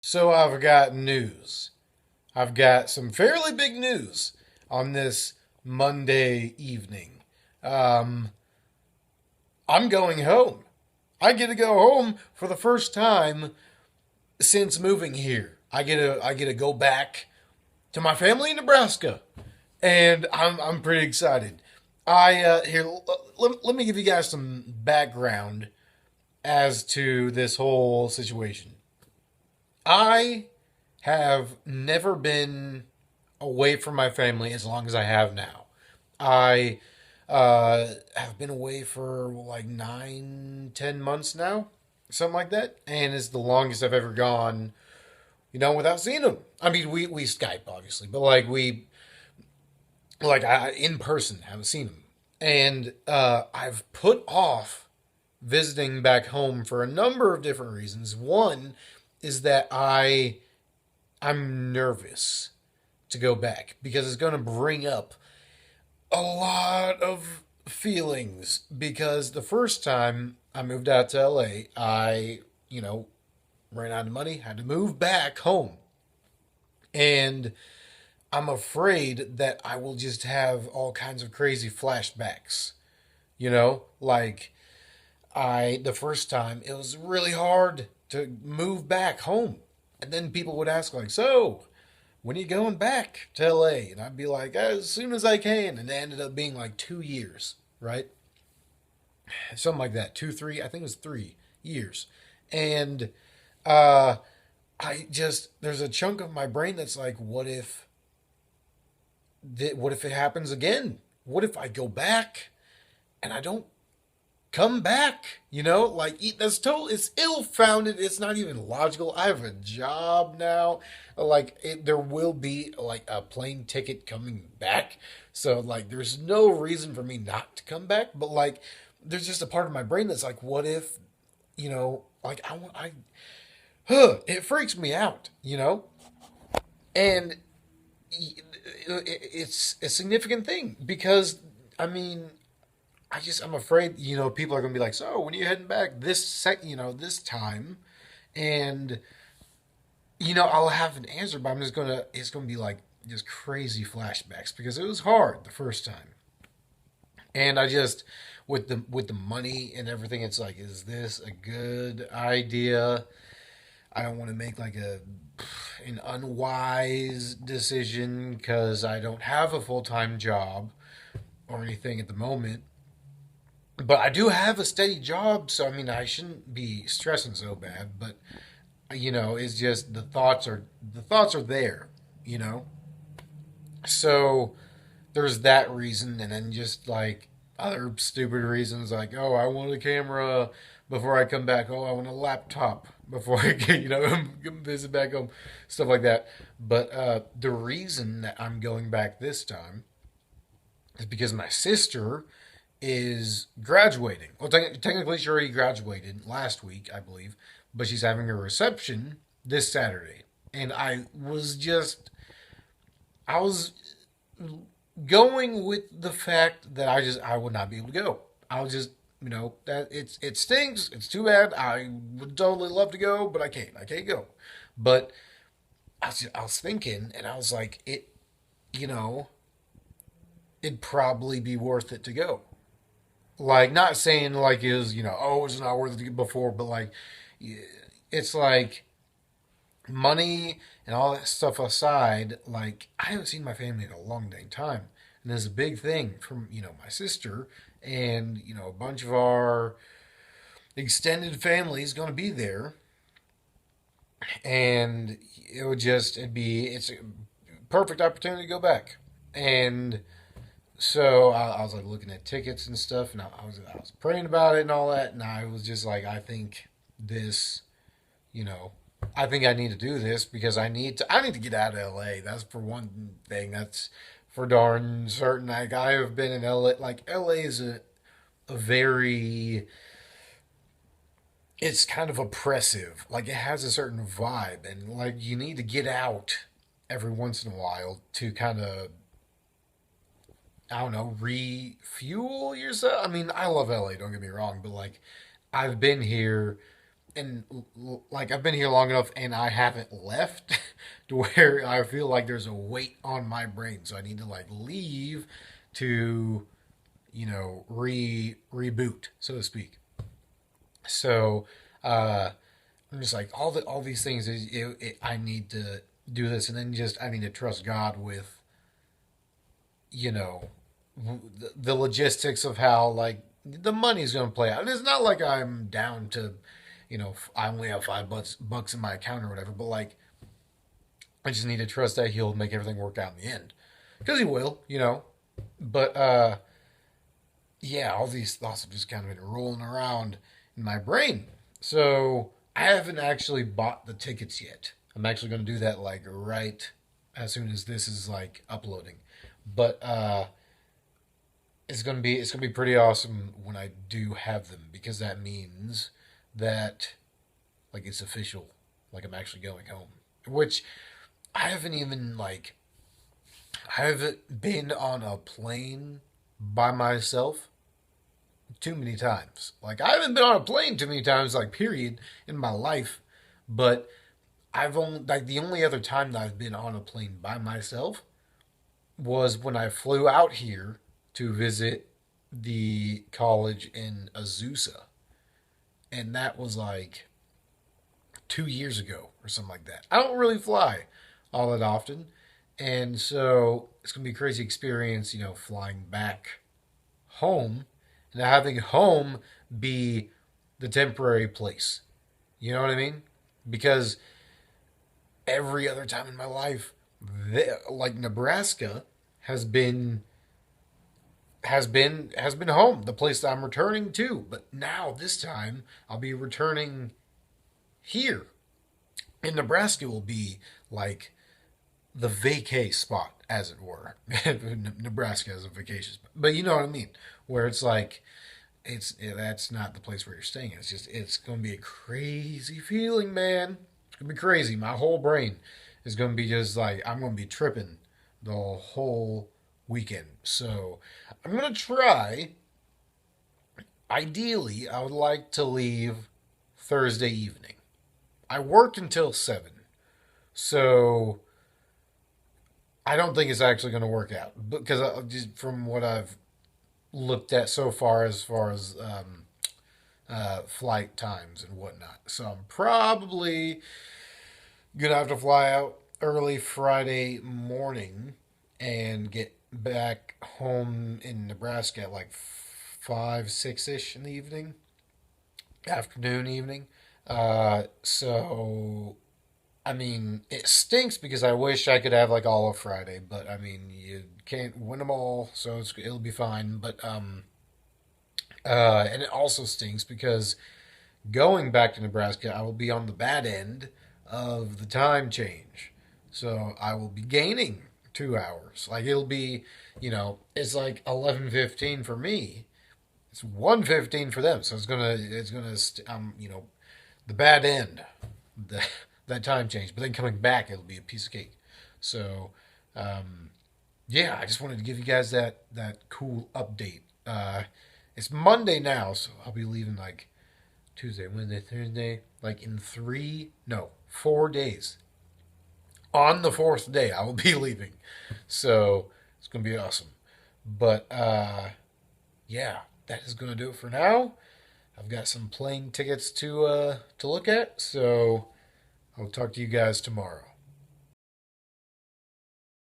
So I've got news. I've got some fairly big news on this Monday evening. Um, I'm going home. I get to go home for the first time since moving here. I get to go back to my family in Nebraska, and I'm pretty excited. Let me give you guys some background as to this whole situation. I have never been away from my family as long as I have now. I have been away for like 9, 10 months now, something like that, and it's the longest I've ever gone, without seeing them. I mean, we Skype obviously, but I in person haven't seen them, and I've put off visiting back home for a number of different reasons. One is that I'm nervous to go back because it's going to bring up a lot of feelings. Because the first time I moved out to LA, I ran out of money, had to move back home. And I'm afraid that I will just have all kinds of crazy flashbacks. Like the first time it was really hard to move back home. And then people would ask, like, so when are you going back to LA? And I'd be like, as soon as I can. And it ended up being like 2 years, right? Something like that. Two, three, I think it was 3 years. And uh, there's a chunk of my brain that's like, what if it happens again? What if I go back and I don't come back? That's total. It's ill-founded. It's not even logical. I have a job now. There will be like a plane ticket coming back, so like there's no reason for me not to come back. But like, there's just a part of my brain that's like, what if, like I want I. It freaks me out, and it's a significant thing because I mean I'm afraid, people are gonna be like, so when are you heading back this time, and I'll have an answer, but it's gonna be like just crazy flashbacks because it was hard the first time, and I just with the money and everything, it's like, is this a good idea? I don't want to make like an unwise decision because I don't have a full time job or anything at the moment. But I do have a steady job, so I mean I shouldn't be stressing so bad. But it's just the thoughts are there, you know. So there's that reason, and then just like other stupid reasons, like, oh, I want a camera before I come back. Oh, I want a laptop before I get visit back home, stuff like that. But the reason that I'm going back this time is because my sister is graduating. Well, technically, she already graduated last week, I believe, but she's having a reception this Saturday. And I was going with the fact that I would not be able to go. I was just, that it stinks. It's too bad. I would totally love to go, but I can't. I can't go. But I was thinking, and I was like, you know, it'd probably be worth it to go. Like, not saying like it was, oh, it's not worth it before, but like, it's like money and all that stuff aside. Like, I haven't seen my family in a long dang time, and there's a big thing from my sister, and a bunch of our extended family is going to be there, and it's a perfect opportunity to go back. And so I was like looking at tickets and stuff, and I was praying about it and all that, and I was just like, this, you know, I think I need to do this because I need to get out of LA. That's for one thing. That's for darn certain. Like, I have been in LA. Like, LA is a very, it's kind of oppressive. Like, it has a certain vibe, and like you need to get out every once in a while to kind of, I don't know, refuel yourself. I mean, I love LA, don't get me wrong, but like, I've been here and like I've been here long enough and I haven't left to where I feel like there's a weight on my brain. So I need to like leave to, reboot, so to speak. So I'm just like all these things. I need to do this, and then just I need to trust God with you know the logistics of how like the money's going to play out. And it's not like I'm down to, I only have $5 in my account or whatever. But like I just need to trust that He'll make everything work out in the end, because He will. But yeah, all these thoughts have just kind of been rolling around in my brain. So I haven't actually bought the tickets yet. I'm actually going to do that like right as soon as this is like uploading. But it's gonna be pretty awesome when I do have them, because that means that like it's official, like I'm actually going home. Which I haven't even like I haven't been on a plane by myself too many times. Like I haven't been on a plane too many times, like period, in my life. But I've only like the only other time that I've been on a plane by myself was when I flew out here to visit the college in Azusa. And that was like 2 years ago or something like that. I don't really fly all that often. And so it's going to be a crazy experience, flying back home and having home be the temporary place. You know what I mean? Because every other time in my life, like Nebraska has been has been home, the place that I'm returning to. But now this time I'll be returning here. And Nebraska will be like the vacay spot, as it were. Nebraska has a vacation spot, but you know what I mean. Where it's like that's not the place where you're staying. It's gonna be a crazy feeling, man. It's gonna be crazy. My whole brain is gonna be just like I'm gonna be tripping the whole weekend. So I'm gonna try. Ideally, I would like to leave Thursday evening. I worked until 7, so I don't think it's actually going to work out, because just from what I've looked at so far, as flight times and whatnot. So I'm probably gonna have to fly out early Friday morning and get back home in Nebraska at like 5, 6 ish in the evening, afternoon, evening. So I mean, it stinks because I wish I could have like all of Friday, but I mean, you can't win them all, so it'll be fine. But and it also stinks because going back to Nebraska, I will be on the bad end of the time change, so I will be gaining 2 hours. Like it'll be, it's like 11:15 for me. It's 1:15 for them, so the bad end. The that time change. But then coming back, it'll be a piece of cake. So, yeah, I just wanted to give you guys that cool update. It's Monday now, so I'll be leaving like Tuesday, Wednesday, Thursday, like in 4 days. On the fourth day, I will be leaving. So it's gonna be awesome. But yeah, that is gonna do it for now. I've got some plane tickets to look at, so I'll talk to you guys tomorrow.